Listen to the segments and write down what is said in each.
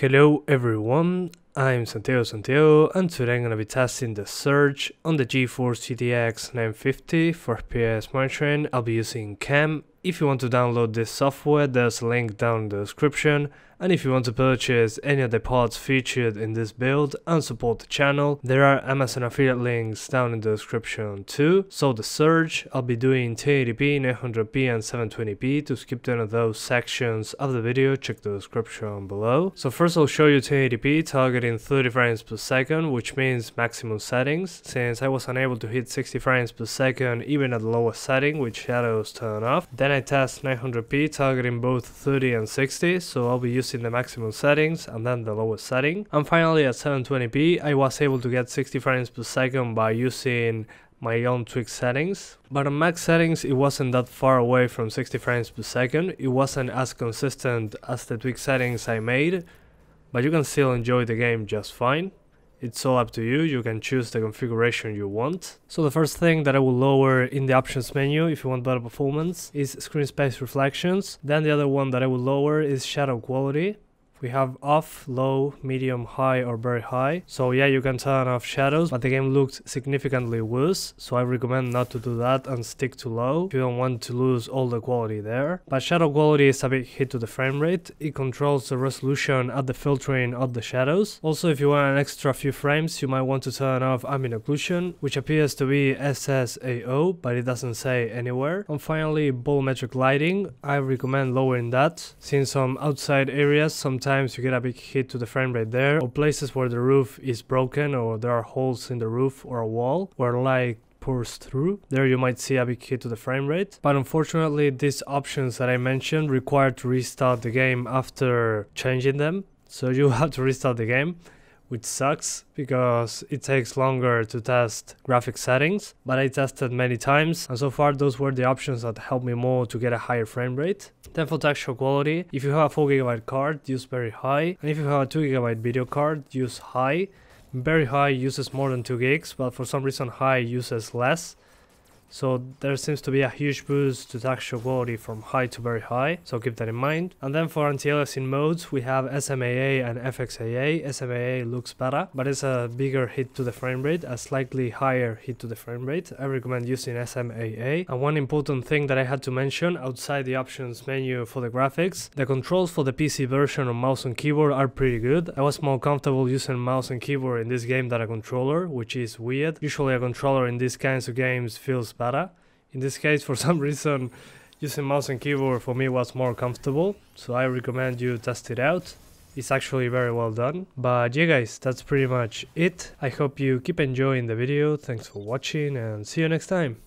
Hello everyone, I'm Santiago and today I'm gonna be testing the surge on the GeForce GTX 950 for FPS monitoring. I'll be using CAM. If you want to download this software, there's a link down in the description. And if you want to purchase any of the parts featured in this build and support the channel, there are Amazon affiliate links down in the description too. So the surge, I'll be doing 1080p, 900p and 720p. To skip any of those sections of the video, check the description below. So first I'll show you 1080p targeting 30 frames per second, which means maximum settings, since I was unable to hit 60 frames per second even at the lowest setting with shadows turned off. Then I test 900p targeting both 30 and 60, so I'll be using the maximum settings and then the lowest setting. And finally at 720p I was able to get 60 frames per second by using my own tweak settings, but on max settings it wasn't that far away from 60 frames per second. It wasn't as consistent as the tweak settings I made, but you can still enjoy the game just fine. It's all up to you, you can choose the configuration you want. So the first thing that I will lower in the options menu if you want better performance is screen space reflections. Then the other one that I will lower is shadow quality. We have off, low, medium, high or very high. So yeah, you can turn off shadows, but the game looks significantly worse, so I recommend not to do that and stick to low if you don't want to lose all the quality there. But shadow quality is a big hit to the frame rate. It controls the resolution at the filtering of the shadows. Also, if you want an extra few frames, you might want to turn off ambient occlusion, which appears to be SSAO, but it doesn't say anywhere. And finally, volumetric lighting. I recommend lowering that, since on outside areas sometimes you get a big hit to the frame rate there, or places where the roof is broken or there are holes in the roof or a wall where light pours through. There you might see a big hit to the frame rate. But unfortunately these options that I mentioned require to restart the game after changing them, so you have to restart the game, which sucks because it takes longer to test graphic settings, but I tested many times and so far those were the options that helped me more to get a higher frame rate. Then for texture quality, if you have a 4GB card, use very high, and if you have a 2GB video card, use high. Very high uses more than 2 gigs, but for some reason high uses less. So there seems to be a huge boost to texture quality from high to very high, so keep that in mind. And then for anti-aliasing modes, we have SMAA and FXAA. SMAA looks better, but it's a bigger hit to the frame rate, a slightly higher hit to the frame rate. I recommend using SMAA. And one important thing that I had to mention outside the options menu for the graphics, the controls for the PC version of mouse and keyboard are pretty good. I was more comfortable using mouse and keyboard in this game than a controller, which is weird. Usually a controller in these kinds of games feels better. In this case, for some reason, using mouse and keyboard for me was more comfortable, so I recommend you test it out. It's actually very well done. But yeah guys, that's pretty much it. I hope you keep enjoying the video. Thanks for watching and see you next time.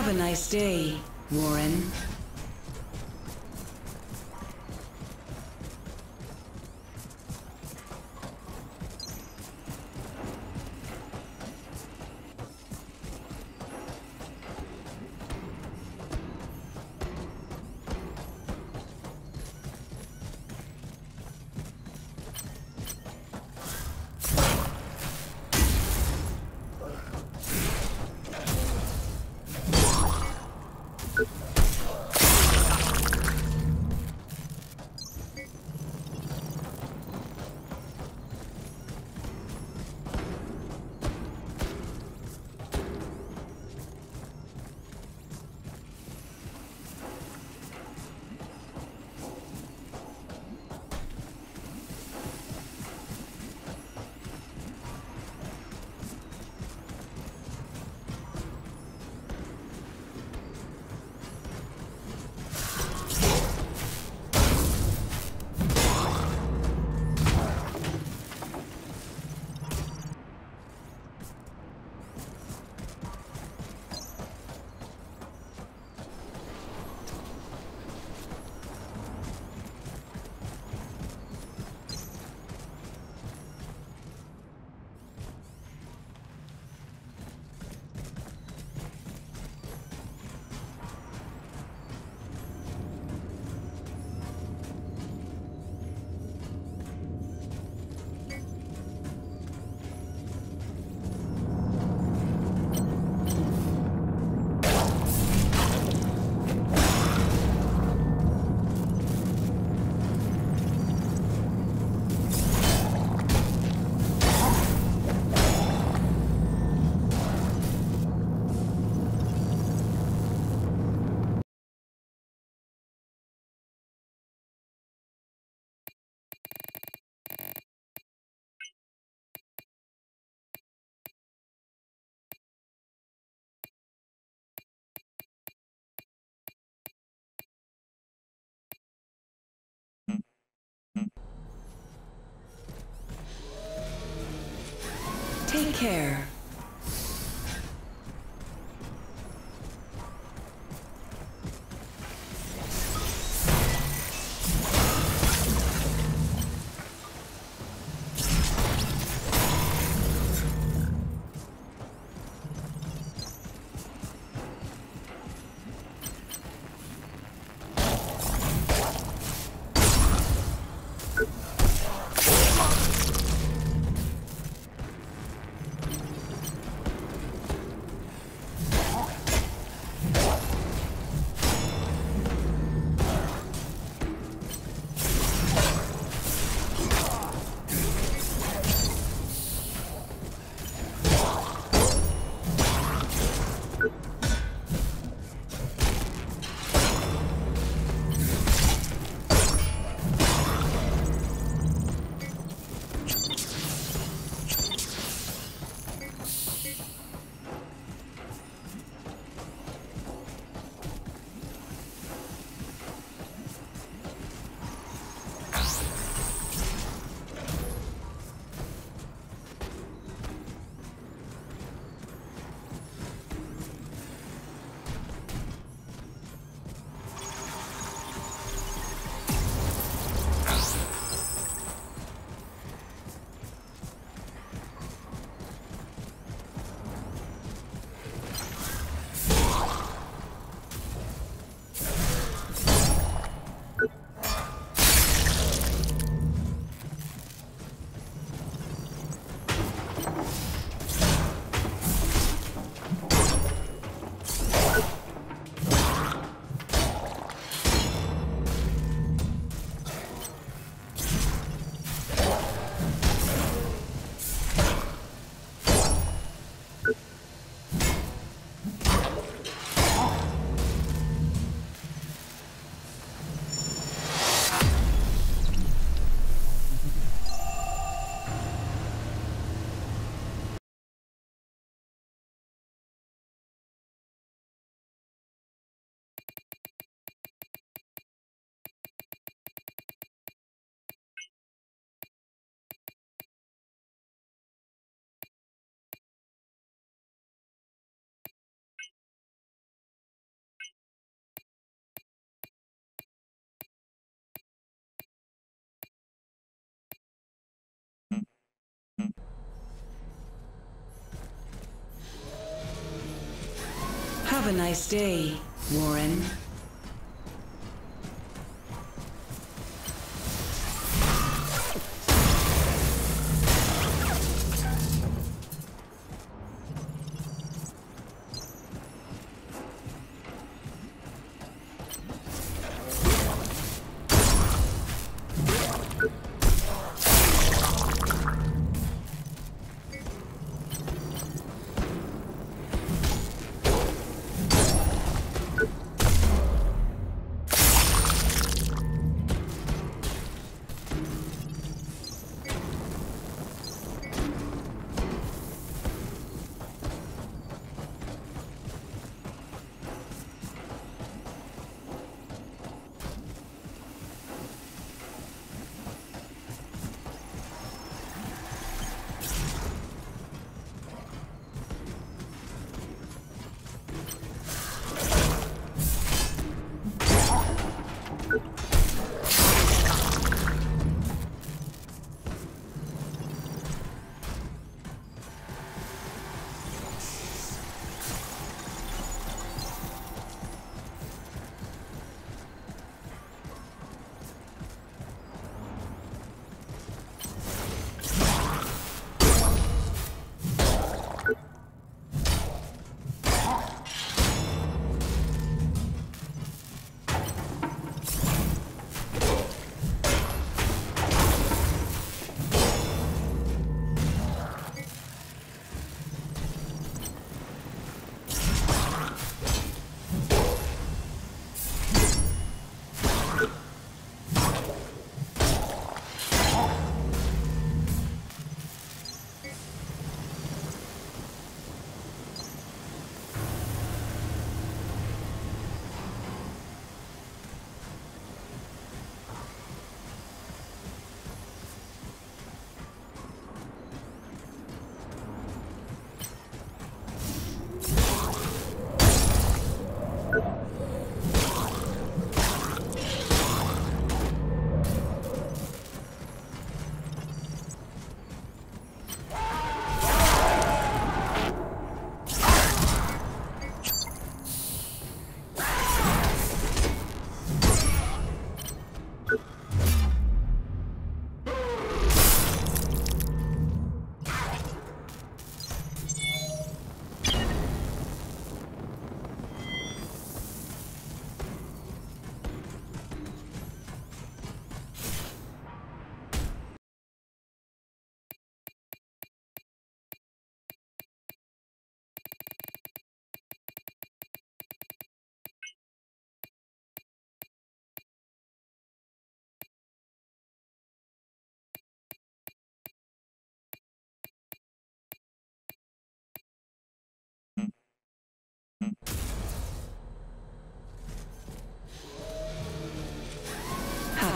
Have a nice day, Warren. Take care. a nice day, Warren.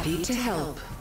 Happy to help.